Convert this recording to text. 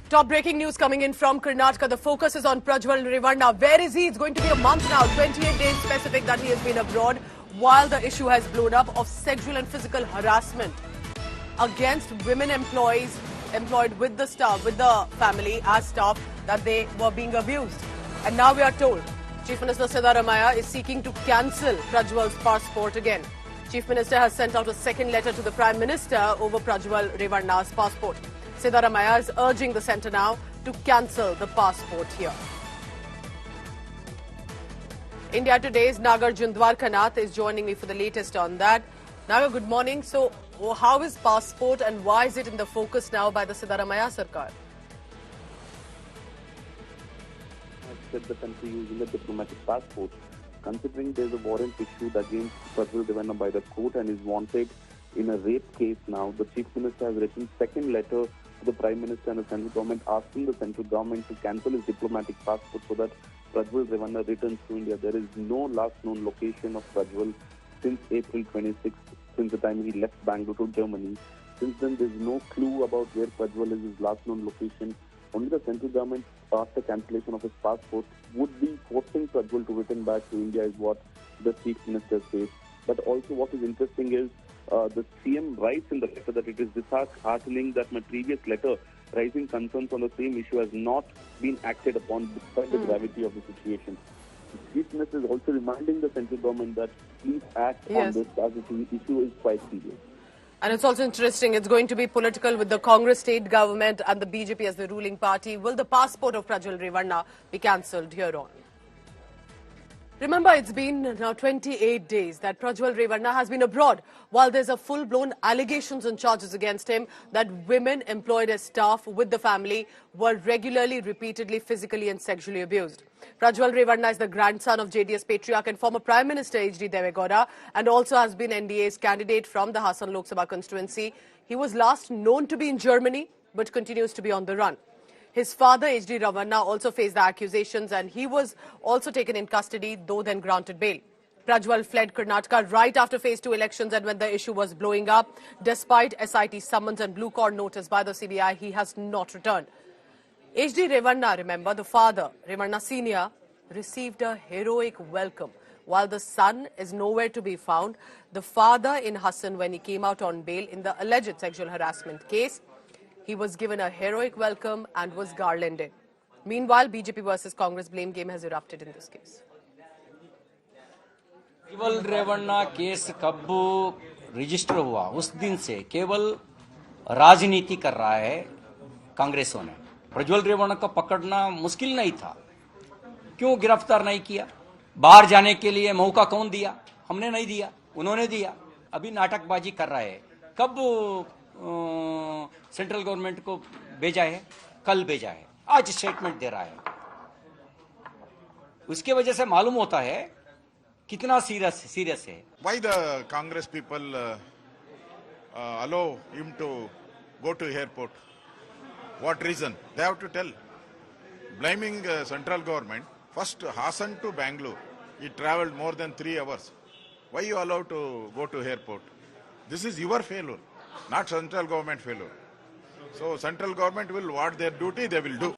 Top breaking news coming in from Karnataka. The focus is on Prajwal Revanna. Where is he? It's going to be a month now, 28 days specific that he has been abroad, while the issue has blown up of sexual and physical harassment against women employees employed with the staff, with the family as staff, that they were being abused. And now we are told Chief Minister Siddaramaiah is seeking to cancel Prajwal's passport again. Chief Minister has sent out a second letter to the Prime Minister over Prajwal Revanna's passport. Siddaramaiah is urging the centre now to cancel the passport here. India Today's Nagarjun Dwarkanath is joining me for the latest on that. Nagar, good morning. So, how is passport and why is it in the focus now by the Siddaramaiah Sarkar? Said the country using a diplomatic passport, considering there is a warrant issued against Prajwal Revanna by the court and is wanted in a rape case now. The Chief Minister has written second letter to the Prime Minister and the central government asking the central government to cancel his diplomatic passport so that Prajwal Revanna returns to India. There is no last known location of Prajwal since April 26, since the time he left Bangalore to Germany. Since then, there is no clue about where Prajwal is, his last known location. Only the central government, after cancellation of his passport, would be forcing Prajwal to return back to India is what the Chief Minister says. But also what is interesting is the CM writes in the letter that it is disheartening that my previous letter raising concerns on the same issue has not been acted upon despite the gravity of the situation. The Chief Minister is also reminding the central government that please act on this as the issue is quite serious. And it's also interesting, it's going to be political with the Congress state government and the BJP as the ruling party. Will the passport of Prajwal Revanna be cancelled here on? Remember, it's been now 28 days that Prajwal Revanna has been abroad, while there's a full-blown allegations and charges against him that women employed as staff with the family were regularly, repeatedly, physically and sexually abused. Prajwal Revanna is the grandson of JDS patriarch and former Prime Minister H.D. Deve Gowda and also has been NDA's candidate from the Hassan Lok Sabha constituency. He was last known to be in Germany but continues to be on the run. His father, H.D. Ravanna, also faced the accusations and he was also taken in custody, though then granted bail. Prajwal fled Karnataka right after phase 2 elections and when the issue was blowing up. Despite SIT summons and blue card notice by the CBI, he has not returned. H.D. Ravanna, remember, the father, Ravanna Sr., received a heroic welcome. While the son is nowhere to be found, the father in Hassan, when he came out on bail in the alleged sexual harassment case, he was given a heroic welcome and was garlanded. Meanwhile, BJP versus Congress blame game has erupted in this case. Prajwal Revanna case कब register हुआ उस दिन से केवल राजनीति कर रहा है कांग्रेसों ने। प्रज्वल रेवन्ना को पकड़ना मुश्किल नहीं था, क्यों गिरफ्तार नहीं किया? बाहर जाने के लिए मौका कौन दिया? हमने नहीं दिया, उन्होंने दिया। अभी नाटकबाजी कर रहा है। कब सेंट्रल गवर्नमेंट को भेजा है? कल भेजा है, आज स्टेटमेंट दे रहा है। उसके वजह से मालूम होता है कितना सीरियस है। Why the Congress people allow him to go to airport? What reason? They have to tell. Blaming central government. First Hassan to Bangalore, he travelled more than 3 hours. Why you allow to go to airport? This is your failure, not central government failure. So central government will what their duty they will do.